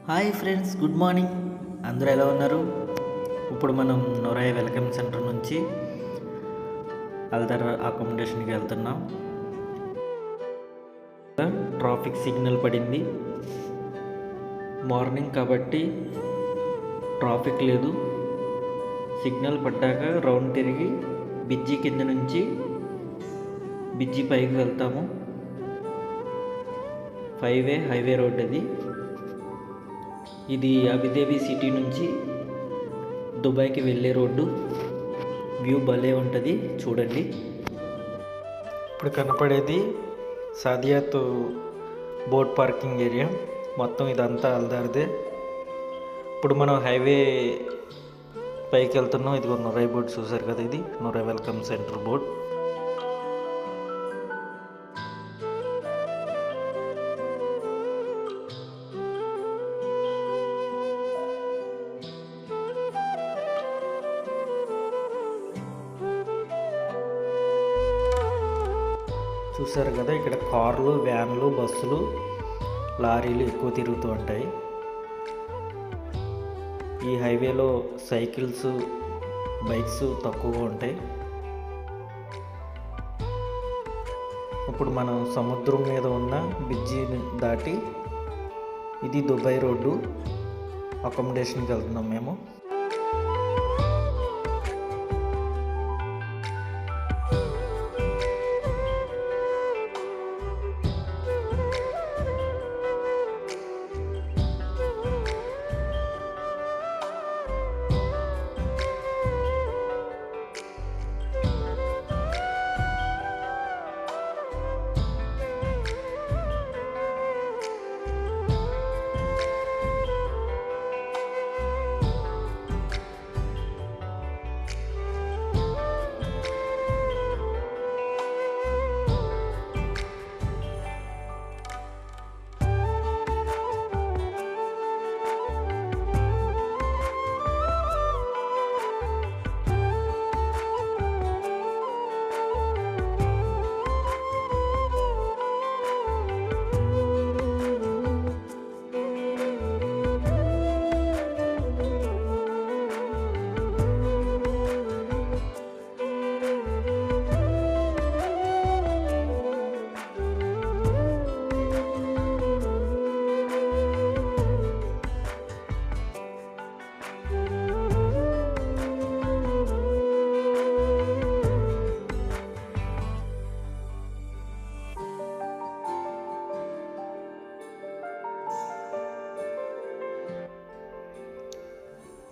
Hi friends, good morning. అందరూ ఎలా ఉన్నారు? ఇప్పుడు మనం నొరాయి వెల్కమ్ సెంటర్ నుంచి అల్దర్ అకామిడేషన్కి వెళ్తున్నాం. ట్రాఫిక్ సిగ్నల్ పడింది. మార్నింగ్ కాబట్టి ట్రాఫిక్ లేదు. సిగ్నల్ పడ్డాక రౌండ్ తిరిగి బిజ్జి కింద నుంచి బిజ్జి పైకి వెళ్తాము. హైవే రోడ్ అది. ఇది అబుదాబి సిటీ నుంచి దుబాయ్కి వెళ్ళే రోడ్డు. వ్యూ భలే ఉంటుంది, చూడండి. ఇప్పుడు కనపడేది సాదియాత్ బోట్ పార్కింగ్ ఏరియా. మొత్తం ఇదంతా అల్దార్దే. ఇప్పుడు మనం హైవే పైకి వెళ్తున్నాం. ఇదిగో నొరాయి బోర్డు చూసారు కదా, ఇది నొరాయి వెల్కమ్ సెంటర్ బోర్డ్. చూసారు కదా, ఇక్కడ కార్లు, వ్యాన్లు, బస్సులు, లారీలు ఎక్కువ తిరుగుతూ ఉంటాయి. ఈ హైవేలో సైకిల్స్, బైక్స్ తక్కువగా ఉంటాయి. ఇప్పుడు మనం సముద్రం మీద ఉన్న బ్రిడ్జిని దాటి ఇది దుబాయ్ రోడ్డు అకామిడేషన్కి వెళ్తున్నాం మేము.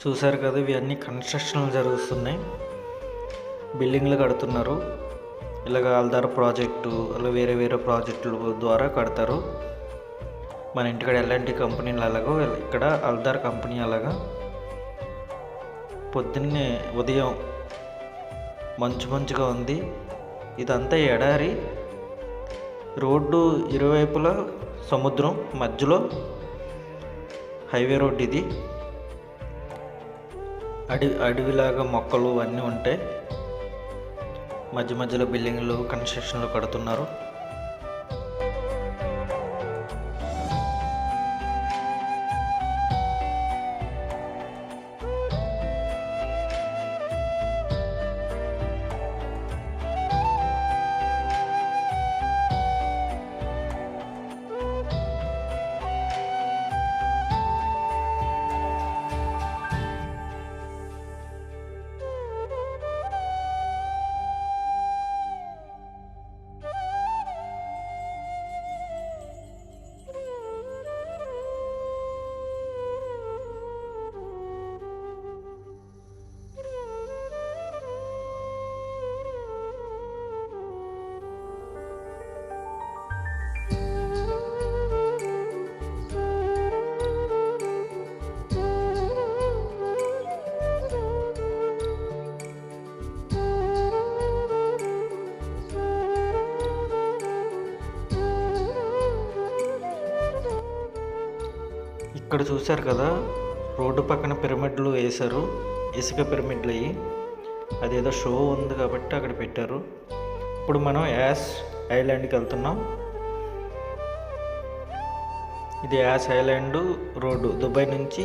చూసారు కదా, ఇవన్నీ కన్స్ట్రక్షన్లు జరుగుతున్నాయి. బిల్డింగ్లు కడుతున్నారు. ఇలాగ అల్దార్ ప్రాజెక్టు, అలా వేరే వేరే ప్రాజెక్టుల ద్వారా కడతారు. మన ఇంటికాడ ఎలాంటి కంపెనీలు అలాగో ఇక్కడ అల్దార్ కంపెనీ అలాగా. పొద్దున్నే ఉదయం మంచుగా ఉంది. ఇదంతా ఎడారి. రోడ్డు ఇరువైపులా సముద్రం, మధ్యలో హైవే రోడ్డు. ఇది అడవిలాగా మొక్కలు అన్నీ ఉంటాయి. మధ్యలో బిల్డింగ్లు, కన్స్ట్రక్షన్లు కడుతున్నారు. ఇక్కడ చూశారు కదా, రోడ్డు పక్కన పిరమిడ్లు వేశారు. ఇసుక పిరమిడ్లు అయ్యి. అదేదో షో ఉంది కాబట్టి అక్కడ పెట్టారు. ఇప్పుడు మనం యాష్ ఐలాండ్కి వెళ్తున్నాం. ఇది యాష్ ఐలాండ్ రోడ్డు దుబాయ్ నుంచి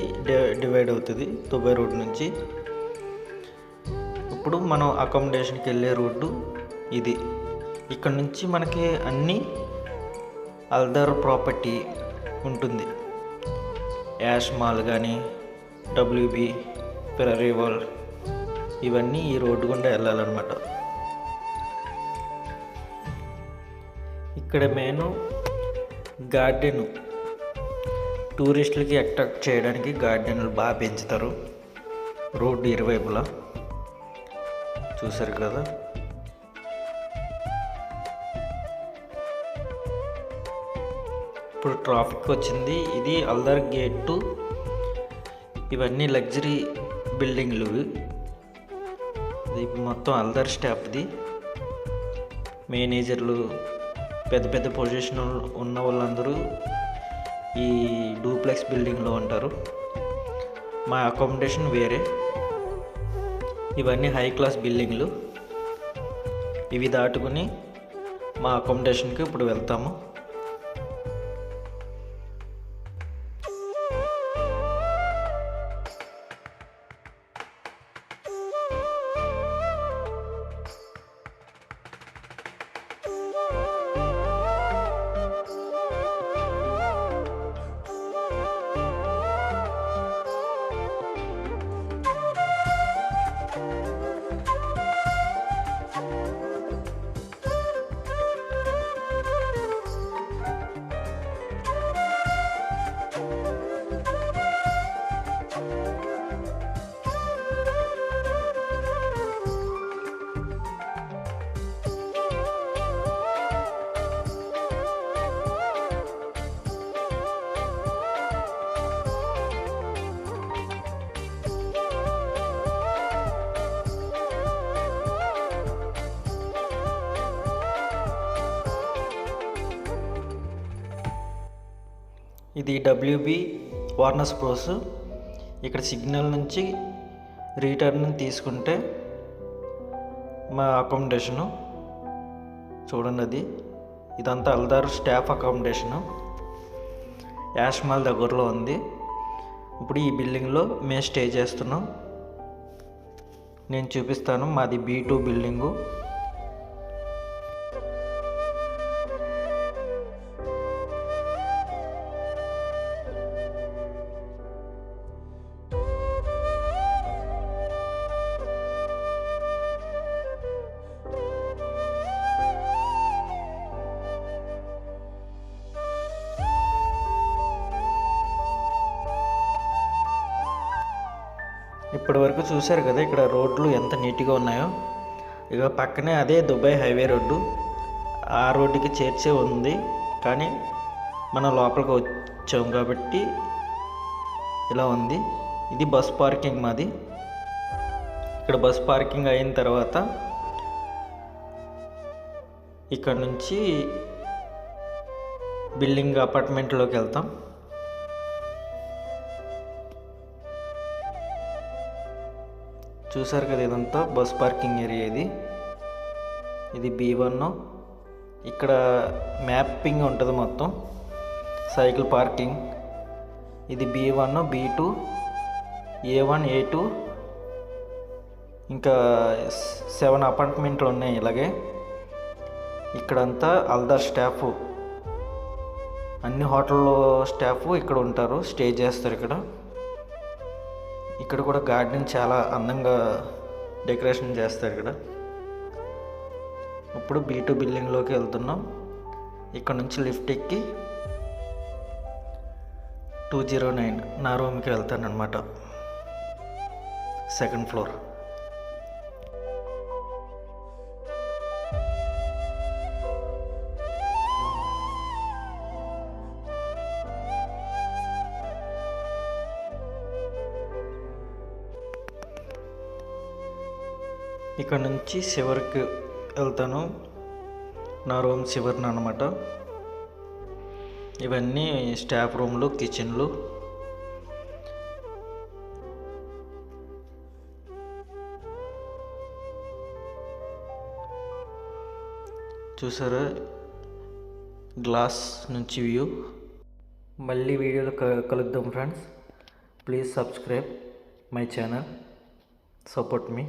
డివైడ్ అవుతుంది, దుబాయ్ రోడ్ నుంచి. ఇప్పుడు మనం అకామిడేషన్కి వెళ్ళే రోడ్డు ఇది. ఇక్కడ నుంచి మనకి అన్ని అల్దర్ ప్రాపర్టీ ఉంటుంది. యాష్ మాల్ కానీ, డబ్ల్యూబీ, ఫెరరీ వరల్డ్, ఇవన్నీ ఈ రోడ్డు గుండా వెళ్ళాలన్నమాట. ఇక్కడ మెయిన్ గార్డెన్, టూరిస్టులకి అట్రాక్ట్ చేయడానికి గార్డెన్లు బాగా పెంచుతారు రోడ్డు ఇరువైపులా. చూసారు కదా. ఇప్పుడు ట్రాఫిక్ వచ్చింది. ఇది అల్దర్ గేట్. ఇవన్నీ లగ్జరీ బిల్డింగ్లు. ఇది మొత్తం అల్దర్ స్టాఫ్ది. మేనేజర్లు, పెద్ద పెద్ద పొజిషన్ ఉన్న వాళ్ళందరూ ఈ డూప్లెక్స్ బిల్డింగ్లో ఉంటారు. మా అకామిడేషన్ వేరే. ఇవన్నీ హై క్లాస్ బిల్డింగ్లు. ఇవి దాటుకుని మా అకామిడేషన్కి ఇప్పుడు వెళ్తాము. ఇది డబ్ల్యూబీ వార్నర్స్ బ్రోస్. ఇక్కడ సిగ్నల్ నుంచి రిటర్న్ తీసుకుంటే మా అకామిడేషను చూడండి. అది ఇదంతా అల్దార్ స్టాఫ్ అకామిడేషను. యాష్ మాల్ దగ్గరలో ఉంది. ఇప్పుడు ఈ బిల్డింగ్లో మేము స్టే చేస్తున్నాం. నేను చూపిస్తాను. మాది B2 బిల్డింగు. ఇప్పటి వరకు చూశారు కదా ఇక్కడ రోడ్లు ఎంత నీట్గా ఉన్నాయో. ఇక పక్కనే అదే దుబాయ్ హైవే రోడ్డు. ఆ రోడ్డుకి చేర్చే ఉంది, కానీ మనం లోపలికి వచ్చాం కాబట్టి ఇలా ఉంది. ఇది బస్ పార్కింగ్ మాది. ఇక్కడ బస్ పార్కింగ్ అయిన తర్వాత ఇక్కడ నుంచి బిల్డింగ్ అపార్ట్మెంట్లోకి వెళ్తాం. చూసారు కదా, ఇదంతా బస్ పార్కింగ్ ఏరియా. ఇది B1. ఇక్కడ మ్యాపింగ్ ఉంటుంది మొత్తం, సైకిల్ పార్కింగ్. ఇది B1, B2, A1, A2, ఇంకా 7 అపార్ట్మెంట్లు ఉన్నాయి ఇలాగే. ఇక్కడంతా అల్దార్ స్టాఫ్, అన్ని హోటల్లో స్టాఫ్ ఇక్కడ ఉంటారు, స్టే చేస్తారు ఇక్కడ. ఇక్కడ కూడా గార్డెన్ చాలా అందంగా డెకరేషన్ చేస్తారు ఇక్కడ. ఇప్పుడు B2 బిల్డింగ్లోకి వెళ్తున్నాం. ఇక్కడ నుంచి లిఫ్ట్ ఎక్కి 209 నా రూమ్కి వెళ్తానన్నమాట, సెకండ్ ఫ్లోర్. ఇక్కడ నుంచి చివరికి వెళ్తాను, నా రూమ్ చివరిన అనమాట. ఇవన్నీ స్టాఫ్ రూమ్లు, కిచెన్లు. చూసారా గ్లాస్ నుంచి వ్యూ. మళ్ళీ వీడియోలో కలుద్దాం friends. Please subscribe my channel, support me.